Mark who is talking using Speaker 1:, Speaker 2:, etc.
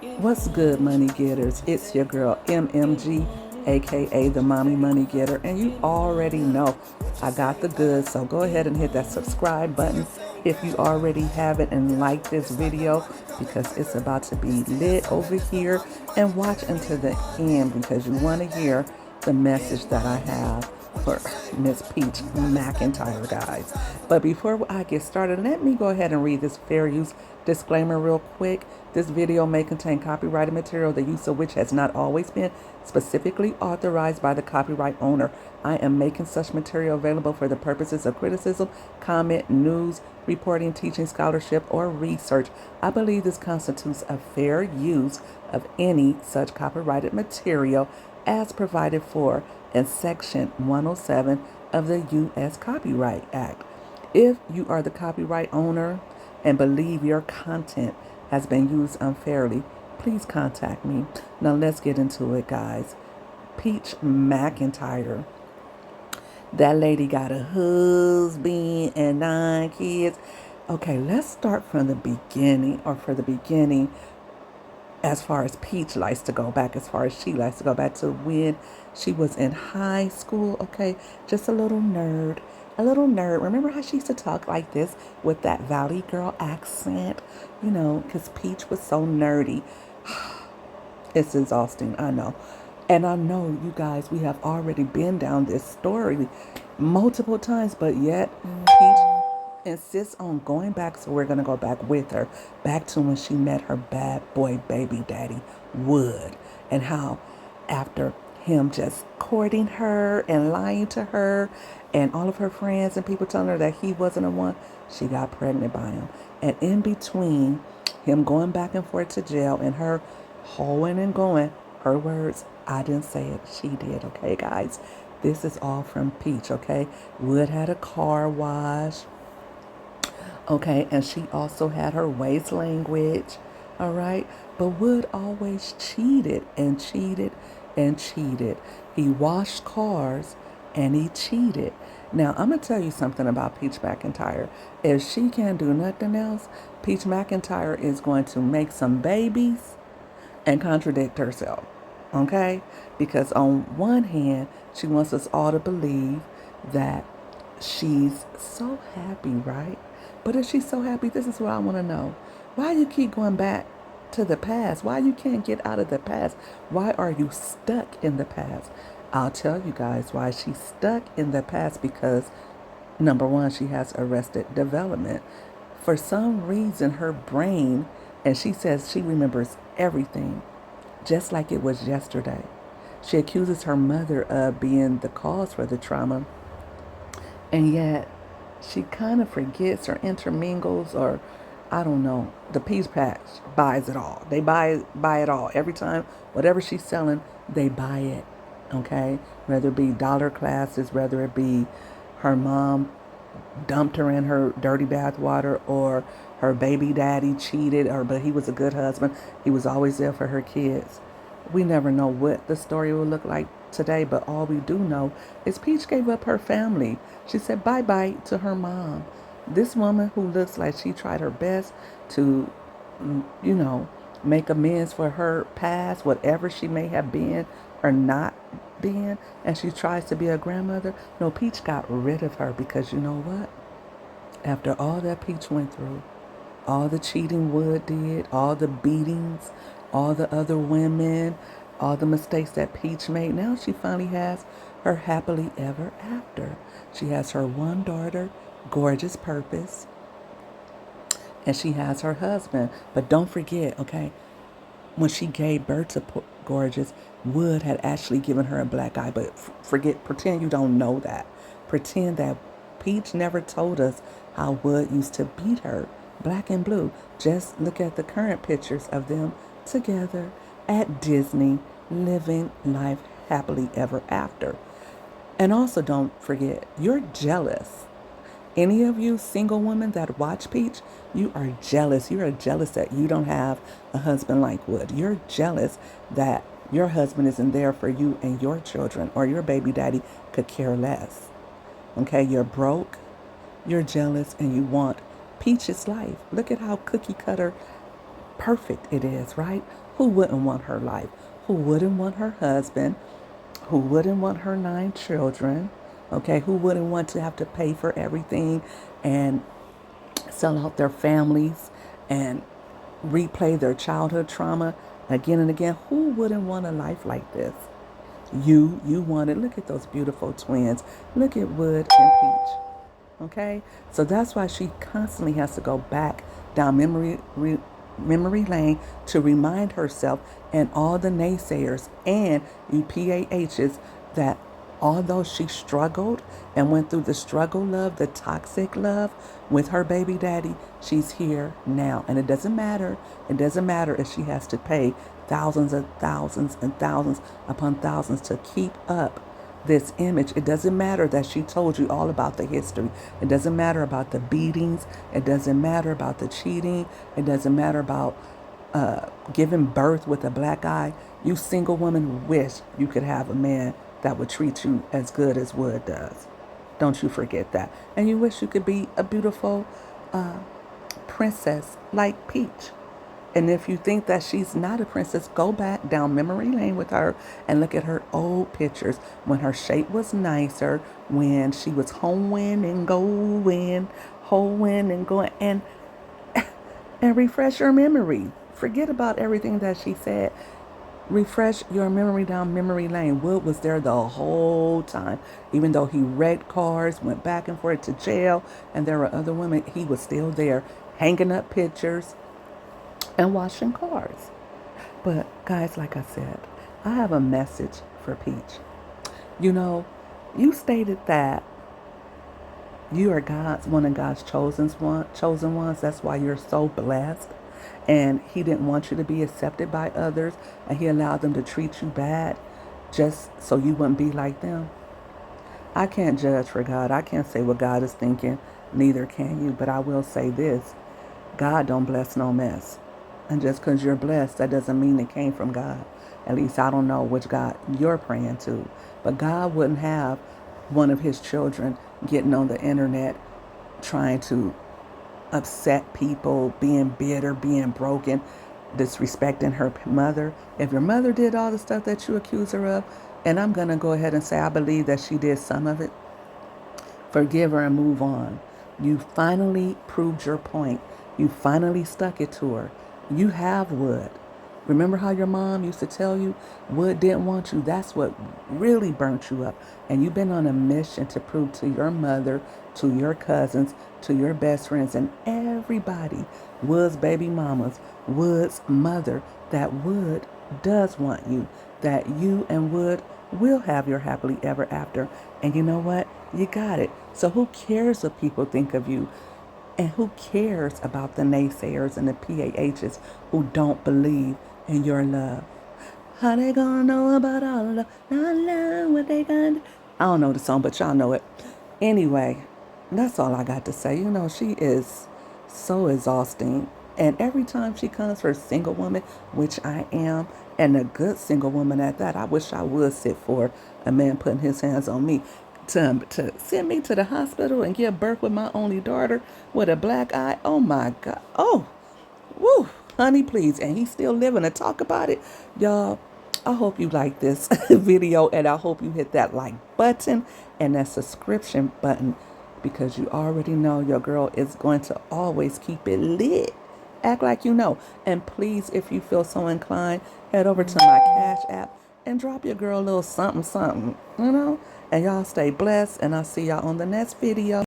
Speaker 1: What's good, money getters? It's your girl MMG, aka the Mommy Money Getter, and you already know I got the goods. So go ahead and hit that subscribe button if you already have it, and like this video because it's about to be lit over here. And watch until the end because you want to hear the message that I have for Miss Peach McIntyre, guys. But before I get started, let me go ahead and read this fair use disclaimer real quick. This video may contain copyrighted material, the use of which has not always been specifically authorized by the copyright owner. I am making such material available for the purposes of criticism, comment, news, reporting, teaching, scholarship, or research. I believe this constitutes a fair use of any such copyrighted material as provided for in Section 107 of the U.S. Copyright Act. If you are the copyright owner and believe your content has been used unfairly, please contact me. Now let's get into it, guys. Peach McIntyre. That lady got a husband and 9 kids. Okay, let's start from the beginning, or for the beginning, as far as Peach likes to go back, as far as she likes to go back to when she was in high school, okay? Just a little nerd. A little nerd. Remember how she used to talk like this with that Valley girl accent? You know, because Peach was so nerdy. It's exhausting, I know. And I know you guys, we have already been down this story multiple times, but yet Peach insists on going back, so we're going to go back with her, back to when she met her bad boy baby daddy, Wood, and how after him just courting her and lying to her and all of her friends and people telling her that he wasn't the one, she got pregnant by him. And in between him going back and forth to jail and her hoeing and going, her words, I didn't say it, she did, okay, guys? This is all from Peach, okay? Wood had a car wash, okay, and she also had her waist language, all right? But Wood always cheated and cheated and cheated. He washed cars and he cheated. Now, I'm going to tell you something about Peach McIntyre. If she can't do nothing else, Peach McIntyre is going to make some babies and contradict herself, okay? Because on one hand, she wants us all to believe that she's so happy, right? But if she's so happy, this is what I want to know. Why you keep going back to the past? Why you can't get out of the past? Why are you stuck in the past? I'll tell you guys why she's stuck in the past, because number one, she has arrested development. For some reason, her brain, and she says she remembers everything just like it was yesterday. She accuses her mother of being the cause for the trauma, and yet she kind of forgets or intermingles, or I don't know. The Peach Patch buys it all. They buy it all. Every time, whatever she's selling, they buy it. Okay? Whether it be dollar classes, whether it be her mom dumped her in her dirty bath water, or her baby daddy cheated, or but he was a good husband. He was always there for her kids. We never know what the story will look like today, but all we do know is Peach gave up her family. She said bye-bye to her mom. This woman who looks like she tried her best to, you know, make amends for her past, whatever she may have been or not been, and she tries to be a grandmother. No, Peach got rid of her because you know what? After all that Peach went through, all the cheating Wood did, all the beatings, all the other women, all the mistakes that Peach made, now she finally has her happily ever after. She has her one daughter, gorgeous Purpose, and she has her husband. But don't forget, okay, when she gave birth to Gorgeous, Wood had actually given her a black eye. But pretend you don't know that. Pretend that Peach never told us how Wood used to beat her, black and blue. Just look at the current pictures of them together at Disney, living life happily ever after. And also don't forget, you're jealous. Any of you single women that watch Peach, you are jealous. You are jealous that you don't have a husband like Wood. You're jealous that your husband isn't there for you and your children, or your baby daddy could care less. Okay, you're broke, you're jealous, and you want Peach's life. Look at how cookie cutter perfect it is, right? Who wouldn't want her life? Who wouldn't want her husband? Who wouldn't want her 9 children? Okay, who wouldn't want to have to pay for everything and sell out their families and replay their childhood trauma again and again? Who wouldn't want a life like this? You want it. Look at those beautiful twins. Look at Wood and Peach. Okay, so that's why she constantly has to go back down memory lane to remind herself and all the naysayers and you PAHs that although she struggled and went through the struggle love, the toxic love with her baby daddy, she's here now. And it doesn't matter. It doesn't matter if she has to pay thousands and thousands and thousands upon thousands to keep up this image. It doesn't matter that she told you all about the history. It doesn't matter about the beatings. It doesn't matter about the cheating. It doesn't matter about giving birth with a black eye. You single women wish you could have a man that would treat you as good as Wood does. Don't you forget that. And you wish you could be a beautiful princess like Peach. And if you think that she's not a princess, go back down memory lane with her and look at her old pictures when her shape was nicer, when she was hoeing and going, and refresh your memory. Forget about everything that she said. Refresh your memory down memory lane. Wood was there the whole time. Even though he wrecked cars, went back and forth to jail, and there were other women, he was still there, hanging up pictures and washing cars. But guys, like I said, I have a message for Peach. You know, you stated that you are one of God's chosen ones. That's why you're so blessed. And he didn't want you to be accepted by others, and he allowed them to treat you bad just so you wouldn't be like them. I can't judge for God. I can't say what God is thinking. Neither can you. But I will say this. God don't bless no mess. And just because you're blessed, that doesn't mean it came from God. At least I don't know which God you're praying to. But God wouldn't have one of his children getting on the internet trying to upset people, being bitter, being broken, disrespecting her mother. If your mother did all the stuff that you accuse her of, and I'm going to go ahead and say I believe that she did some of it, forgive her and move on. You finally proved your point. You finally stuck it to her. You have Wood. Remember how your mom used to tell you Wood didn't want you? That's what really burnt you up. And you've been on a mission to prove to your mother, to your cousins, to your best friends, and everybody, Wood's baby mamas, Wood's mother, that Wood does want you, that you and Wood will have your happily ever after. And you know what? You got it. So who cares what people think of you? And who cares about the naysayers and the PAHs who don't believe in your love? How they gonna know about all of the love, what they gonna do? I don't know the song, but y'all know it. Anyway, that's all I got to say. You know, she is so exhausting. And every time she comes for a single woman, which I am, and a good single woman at that, I wish I would sit for a man putting his hands on me to send me to the hospital and give birth with my only daughter with a black eye. Oh my God. Oh, woo, honey, please. And he's still living to talk about it. Y'all, I hope you like this video, and I hope you hit that like button and that subscription button, because you already know your girl is going to always keep it lit. Act like you know. And please, if you feel so inclined, head over to my Cash App and drop your girl a little something, you know? And y'all stay blessed, and I'll see y'all on the next video.